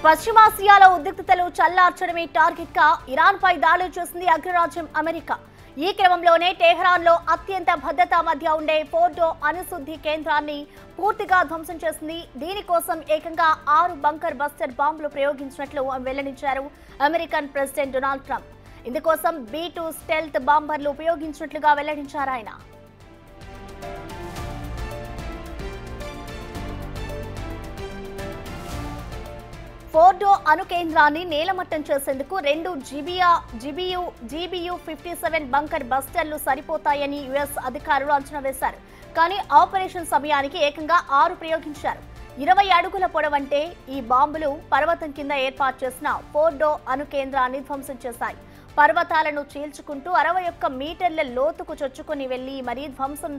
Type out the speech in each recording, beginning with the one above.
పశ్చిమాసియాలో ఉద్రిక్తతలు చల్లార్చడమే టార్గెట్ గా ఇరాన్ పై దాడులు చేసింది అగ్రరాజ్యం అమెరికా. ఈ క్రమంలోనే టెహ్రాన్ లో అత్యంత భద్రతా మధ్య ఉండే ఫోర్డో అణుశుద్ధి కేంద్రాన్ని పూర్తిగా ధ్వంసం చేసింది. దీనికోసం ఏకంగా 6 బంకర్ బస్టర్ బాంబులు ప్రయోగించినట్లు వెల్లడించారు అమెరికన్ ప్రెసిడెంట్ డొనాల్డ్ ట్రంప్. ఇందుకోసం B-2 స్టెల్త్ బాంబర్లు ఉపయోగించినట్లుగా వెల్లడించారు ఆయన. ఫోర్డో అణు కేంద్రాన్ని నేలమట్టం చేసేందుకు 2 GBU-57 బంకర్ బస్టర్లు సరిపోతాయని యుఎస్ అధికారులు అంచనా వేశారు. కానీ ఆపరేషన్ సమయానికి ఏకంగా 6 ప్రయోగించారు. 20 అడుగుల పొడవంటే ఈ బాంబులు పర్వతం కింద ఏర్పాటు చేసిన ఫోర్డో అణు కేంద్రాన్ని ధ్వంసం చేశాయి. పర్వతాలను చీల్చుకుంటూ 61 మీటర్ల లోతుకు చొచ్చుకుని వెళ్లి మరీ ధ్వంసం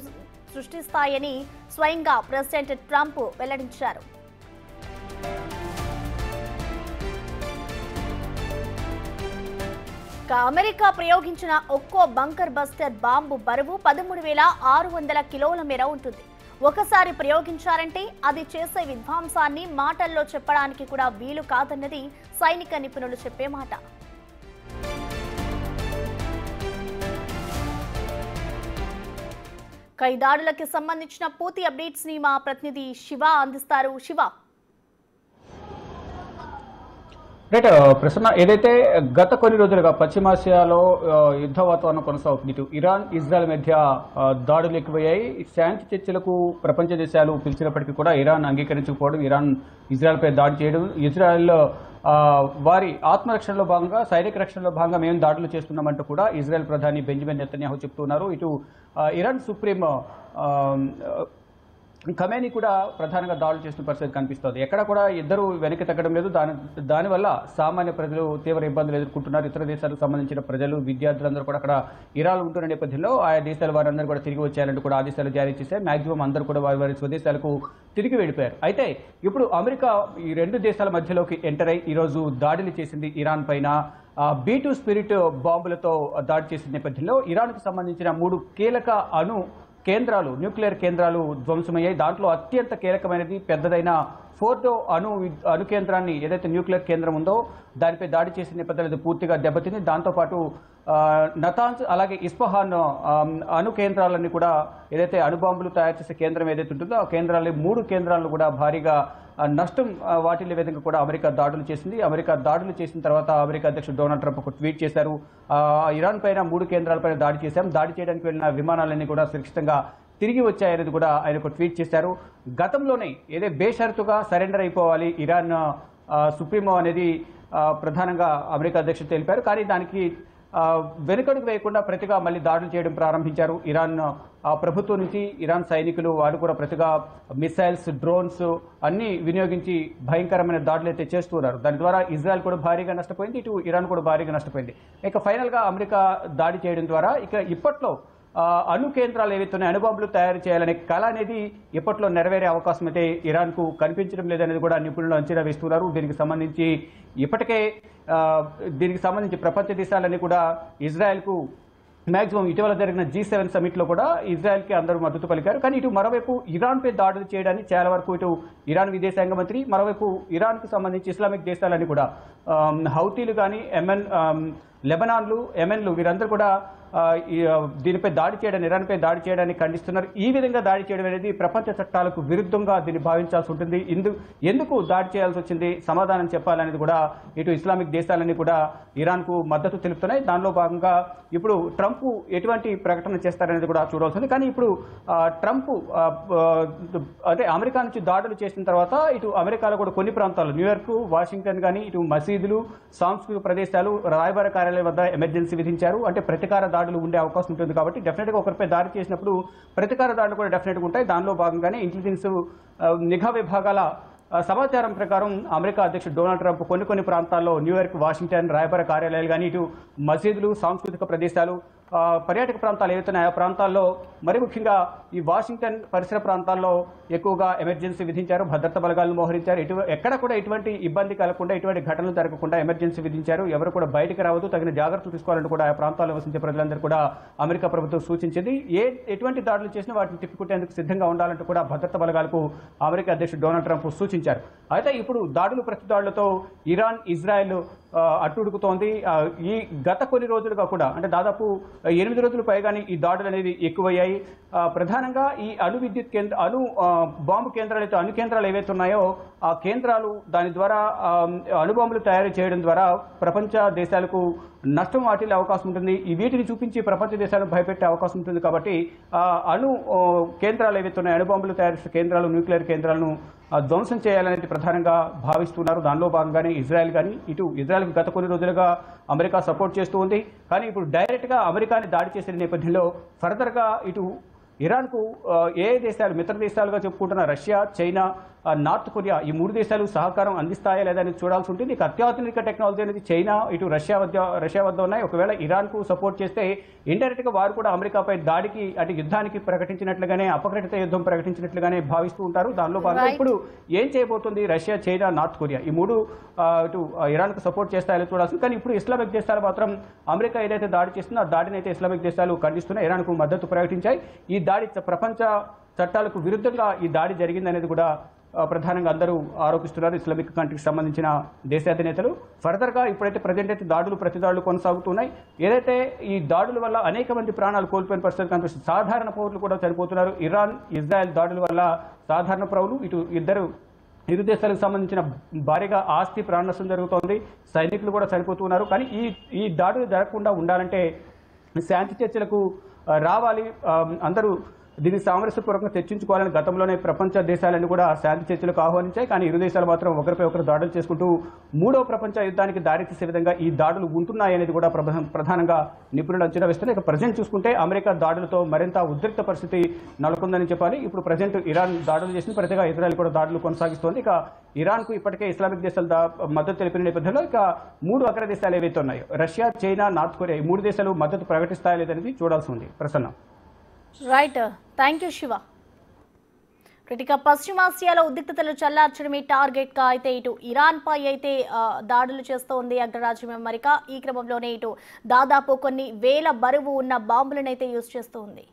సృష్టిస్తాయని స్వయంగా ప్రెసిడెంట్ ట్రంప్ వెల్లడించారు. అమెరికా ప్రయోగించిన ఒక్కో బంకర్ బస్టర్ బాంబు బరువు 13,600 కిలోల మేర ఉంటుంది. ఒకసారి ప్రయోగించారంటే అది చేసే విధ్వంసాన్ని మాటల్లో చెప్పడానికి కూడా వీలు కాదన్నది సైనిక నిపుణులు చెప్పే మాట. ఈ దాడులకు సంబంధించిన పూర్తి అప్డేట్స్ ని మా ప్రతినిధి శివ అందిస్తారు. శివ, రైట్ ప్రసన్న, ఏదైతే గత కొన్ని రోజులుగా పశ్చిమాసియాలో యుద్ధ వాతావరణం కొనసాగుతుంది. ఇటు ఇరాన్ ఇజ్రాయెల్ మధ్య దాడులు ఎక్కువయ్యాయి. శాంతి చర్చలకు ప్రపంచ దేశాలు పిలిచినప్పటికీ కూడా ఇరాన్ అంగీకరించకపోవడం, ఇరాన్ ఇజ్రాయెల్పై దాడి చేయడం, ఇజ్రాయెల్ వారి ఆత్మరక్షణలో భాగంగా సైనిక రక్షణలో భాగంగా మేము దాడులు చేస్తున్నామంటూ కూడా ఇజ్రాయెల్ ప్రధాని బెంజమిన్ నెతన్యాహు చెప్తున్నారు. ఇటు ఇరాన్ సుప్రీం ఖమేనీ కూడా ప్రధానంగా దాడులు చేస్తున్న పరిస్థితి కనిపిస్తోంది. ఎక్కడ కూడా ఇద్దరు వెనక్కి తగ్గడం లేదు. దానివల్ల సామాన్య ప్రజలు తీవ్ర ఇబ్బందులు ఎదుర్కొంటున్నారు. ఇతర దేశాలకు సంబంధించిన ప్రజలు, విద్యార్థులందరూ కూడా అక్కడ ఇరాన్ ఉంటున్న నేపథ్యంలో ఆయా దేశాల వారందరూ కూడా తిరిగి వచ్చేయాలంటూ కూడా ఆదేశాలు జారీ చేశారు. మాక్సిమం అందరూ కూడా వారి స్వదేశాలకు తిరిగి వెళ్ళిపోయారు. అయితే ఇప్పుడు అమెరికా ఈ 2 దేశాల మధ్యలోకి ఎంటర్ అయి ఈరోజు దాడులు చేసింది. ఇరాన్ పైన B-2 స్పిరిట్ బాంబులతో దాడి చేసిన నేపథ్యంలో ఇరాన్కు సంబంధించిన 3 కీలక కేంద్రాలు, న్యూక్లియర్ కేంద్రాలు ధ్వంసమయ్యాయి. దాంట్లో అత్యంత కీలకమైనది పెద్దదైన ఫోర్డో అణు కేంద్రాన్ని, ఏదైతే న్యూక్లియర్ కేంద్రం ఉందో దానిపై దాడి చేసిన నేపథ్యంలో పూర్తిగా దెబ్బతింది. దాంతోపాటు నతాన్స్ అలాగే ఇస్ఫహాన్ అణు కేంద్రాలన్నీ కూడా, ఏదైతే అణుబాంబులు తయారు చేసే కేంద్రం ఏదైతే ఉంటుందో ఆ కేంద్రాలని 3 కేంద్రాలను కూడా భారీగా నష్టం వాటిల్లే విధంగా కూడా అమెరికా దాడులు చేసింది. అమెరికా దాడులు చేసిన తర్వాత అమెరికా అధ్యక్షుడు డొనాల్డ్ ట్రంప్ ఒక ట్వీట్ చేశారు. ఇరాన్ పైన 3 కేంద్రాలపైన దాడి చేశాం, దాడి చేయడానికి వెళ్ళిన విమానాలన్నీ కూడా సురక్షితంగా తిరిగి వచ్చాయనేది కూడా ఆయన ఒక ట్వీట్ చేశారు. గతంలోనే ఏదే బేషరతుగా సరెండర్ అయిపోవాలి ఇరాన్ సుప్రీమో అనేది ప్రధానంగా అమెరికా అధ్యక్షుడు తెలిపారు. కానీ దానికి వెనుకడుగు వేయకుండా ప్రతిగా మళ్ళీ దాడులు చేయడం ప్రారంభించారు. ఇరాన్ ప్రభుత్వం నుంచి ఇరాన్ సైనికులు వారు కూడా ప్రతిగా మిసైల్స్, డ్రోన్స్ అన్ని వినియోగించి భయంకరమైన దాడులు అయితే చేస్తున్నారు. దాని ద్వారా ఇజ్రాయెల్ కూడా భారీగా నష్టపోయింది, ఇటు ఇరాన్ కూడా భారీగా నష్టపోయింది. ఇక ఫైనల్గా అమెరికా దాడి చేయడం ద్వారా ఇక ఇప్పట్లో అణు కేంద్రాలు ఏవైతే ఉన్నాయి, అణుబాంబులు తయారు చేయాలనే కళ అనేది ఇప్పట్లో నెరవేరే అవకాశం అయితే ఇరాన్కు కనిపించడం లేదనేది కూడా నిపుణులు అంచనా వేస్తున్నారు. దీనికి సంబంధించి ప్రపంచ దేశాలన్నీ కూడా ఇజ్రాయెల్కు మాక్సిమం ఇటీవల జరిగిన G7 సమిట్లో కూడా ఇజ్రాయెల్కి అందరూ మద్దతు పలికారు. కానీ ఇటు మరోవైపు ఇరాన్పై దాడులు చేయడానికి చాలా వరకు ఇటు ఇరాన్ విదేశాంగ మంత్రి, మరోవైపు ఇరాన్కు సంబంధించి ఇస్లామిక్ దేశాలన్నీ కూడా హౌతీలు కానీ లెబనాన్లు, యెమెన్లు వీరందరూ కూడా దీనిపై దాడి చేయడానికి, ఇరాన్పై దాడి చేయడానికి ఖండిస్తున్నారు. ఈ విధంగా దాడి చేయడం అనేది ప్రపంచ చట్టాలకు విరుద్ధంగా దీన్ని భావించాల్సి ఉంటుంది. ఎందుకు దాడి చేయాల్సి వచ్చింది, సమాధానం చెప్పాలనేది కూడా ఇటు ఇస్లామిక్ దేశాలన్నీ కూడా ఇరాన్కు మద్దతు తెలుపుతున్నాయి. దానిలో భాగంగా ఇప్పుడు ట్రంప్ ఎటువంటి ప్రకటన చేస్తారనేది కూడా చూడాల్సింది. కానీ ఇప్పుడు ట్రంప్ అంటే అమెరికా నుంచి దాడులు చేసిన తర్వాత ఇటు అమెరికాలో కూడా కొన్ని ప్రాంతాలు, న్యూయార్క్, వాషింగ్టన్ కానీ ఇటు మసీదులు, సాంస్కృతిక ప్రదేశాలు, రాయబార కార్యాలయం వద్ద ఎమర్జెన్సీ విధించారు. అంటే ప్రతీకార దాడులు ఉండే అవకాశం ఉంటుంది కాబట్టి డెఫినెట్గా ఒకరిపై దాడి చేసినప్పుడు ప్రతీకార దాడులు కూడా డెఫినెట్గా ఉంటాయి. దానిలో భాగంగానే ఇంటెలిజెన్స్ నిఘా విభాగాల సమాచారం ప్రకారం అమెరికా అధ్యక్షుడు డొనాల్డ్ ట్రంప్ కొన్ని ప్రాంతాల్లో న్యూయార్క్, వాషింగ్టన్ రాయబార కార్యాలయాలు కానీ ఇటు మసీదులు, సాంస్కృతిక ప్రదేశాలు పర్యాటక ప్రాంతాలు ఏవైతున్నాయో ఆ ప్రాంతాల్లో మరి ముఖ్యంగా ఈ వాషింగ్టన్ పరిసర ప్రాంతాల్లో ఎక్కువగా ఎమర్జెన్సీ విధించారు, భద్రతా బలగాలను మోహరించారు. ఎక్కడ కూడా ఎటువంటి ఇబ్బంది కలగకుండా, ఎటువంటి ఘటనలు జరగకుండా ఎమర్జెన్సీ విధించారు. ఎవరు కూడా బయటికి రావద్దు, తగిన జాగ్రత్తలు తీసుకోవాలని కూడా ఆ ప్రాంతాల్లో నివసించే ప్రజలందరూ కూడా అమెరికా ప్రభుత్వం సూచించింది. ఎటువంటి దాడులు చేసినా వాటిని తిప్పికొట్టేందుకు సిద్ధంగా ఉండాలంటూ కూడా భద్రతా బలగాలకు అమెరికా అధ్యక్షుడు డొనాల్డ్ ట్రంప్ సూచించారు. అయితే ఇప్పుడు దాడులు ప్రతిదాడులతో ఇరాన్, ఇజ్రాయెల్ అట్టుడుకుతోంది. ఈ గత కొన్ని రోజులుగా కూడా అంటే దాదాపు 8 రోజులు పైగానే ఈ దాడులు అనేవి ఎక్కువయ్యాయి. ప్రధానంగా ఈ అణు విద్యుత్ బాంబు కేంద్రాలు అయితే అణు కేంద్రాలు ఏవైతే ఉన్నాయో ఆ కేంద్రాలు దాని ద్వారా అణుబాంబులు తయారు చేయడం ద్వారా ప్రపంచ దేశాలకు నష్టం వాటిల్లే అవకాశం ఉంటుంది. ఈ వీటిని చూపించి ప్రపంచ దేశాలను భయపెట్టే అవకాశం ఉంటుంది. కాబట్టి అణు కేంద్రాలు ఏవైతే ఉన్నాయో అణుబాంబులు తయారు చేసే కేంద్రాలు, న్యూక్లియర్ కేంద్రాలను ధ్వంసం చేయాలనేది ప్రధానంగా భావిస్తున్నారు. దానిలో భాగంగానే ఇజ్రాయెల్ కానీ ఇజ్రాయెల్కి గత కొన్ని రోజులుగా అమెరికా సపోర్ట్ చేస్తూ ఉంది. కానీ ఇప్పుడు డైరెక్ట్గా అమెరికాని దాడి చేసిన నేపథ్యంలో ఫర్దర్గా ఇటు ఇరాన్కు ఏ దేశాలు మిత్ర దేశాలుగా చెప్పుకుంటున్న రష్యా, చైనా, నార్త్ కొరియా ఈ 3 దేశాలు సహకారం అందిస్తాయా లేదా అనేది చూడాల్సి ఉంటుంది. ఇక అత్యాధునిక టెక్నాలజీ అనేది చైనా, ఇటు రష్యా వద్ద ఉన్నాయి. ఒకవేళ ఇరాన్కు సపోర్ట్ చేస్తే ఇండైరెక్ట్గా వారు కూడా అమెరికాపై దాడికి అంటే యుద్ధానికి ప్రకటించినట్లుగానే అపకటిత యుద్ధం ప్రకటించినట్లుగానే భావిస్తూ ఉంటారు. దానిలో భాగంగా ఇప్పుడు ఏం చేయబోతుంది రష్యా, చైనా, నార్త్ కొరియా ఈ 3 ఇటు ఇరాన్కు సపోర్ట్ చేస్తాయో చూడాల్సింది. కానీ ఇప్పుడు ఇస్లామిక్ దేశాలు మాత్రం అమెరికా ఏదైతే దాడి చేస్తుందో ఆ దాడిని అయితే ఇస్లామిక్ దేశాలు ఖండిస్తున్నాయి, ఇరాన్కు మద్దతు ప్రకటించాయి. ఈ దాడి ప్రపంచ చట్టాలకు విరుద్ధంగా ఈ దాడి జరిగిందనేది కూడా ప్రధానంగా అందరూ ఆరోపిస్తున్నారు ఇస్లామిక్ కంట్రీకి సంబంధించిన దేశాధినేతలు. ఫర్దర్గా ఇప్పుడైతే ప్రజెంట్ అయితే ప్రతిదాడులు కొనసాగుతున్నాయి. ఏదైతే ఈ దాడుల వల్ల అనేక మంది ప్రాణాలు కోల్పోయిన పరిస్థితి కనిపిస్తుంది. సాధారణ పౌరులు కూడా చనిపోతున్నారు. ఇరాన్, ఇజ్రాయెల్ దాడుల వల్ల సాధారణ పౌరులు ఇరు దేశాలకు సంబంధించిన భారీగా ఆస్తి ప్రాణ నష్టం జరుగుతోంది. సైనికులు కూడా చనిపోతున్నారు. కానీ ఈ దాడులు జరగకుండా ఉండాలంటే శాంతి చర్చలకు రావాలి, అందరూ దీన్ని సామరస్యపూర్వకంగా చర్చించుకోవాలని గతంలోనే ప్రపంచ దేశాలన్నీ కూడా శాంతి చర్చలకు ఆహ్వానించాయి. కానీ ఇరు దేశాలు మాత్రం ఒకరిపై ఒకరు దాడులు చేసుకుంటూ 3వ ప్రపంచ యుద్ధానికి దారితీసే విధంగా ఈ దాడులు ఉంటున్నాయనేది కూడా ప్రధానంగా నిపుణులు అంచనా వేస్తున్నారు. ఇక ప్రజెంట్ చూసుకుంటే అమెరికా దాడులతో మరింత ఉద్రిక్త పరిస్థితి నెలకొందని చెప్పాలి. ఇప్పుడు ప్రజెంట్ ఇరాన్ దాడులు చేసిన ప్రతిగా ఇజ్రాయెల్ కూడా దాడులు కొనసాగిస్తోంది. ఇక ఇరాన్కు ఇప్పటికే ఇస్లామిక్ దేశాలు మద్దతు తెలిపిన నేపథ్యంలో ఇక 3 అగ్ర దేశాలు ఏవైతే ఉన్నాయో రష్యా, చైనా, నార్త్ కొరియా ఈ 3 దేశాలు మద్దతు ప్రకటిస్తాయా లేదనేది చూడాల్సి ఉంది. Prasanna. Right, thank you Shiva. ఇక పశ్చిమాసియాలో ఉద్రిక్తతలు చల్లార్చడమే టార్గెట్ గా అయితే ఇటు ఇరాన్ పై అయితే దాడులు చేస్తోంది అగ్రరాజ్యం అమెరికా. ఈ క్రమంలోనే ఇటు దాదాపు కొన్ని వేల బరువు ఉన్న బాంబులను అయితే యూజ్ చేస్తోంది.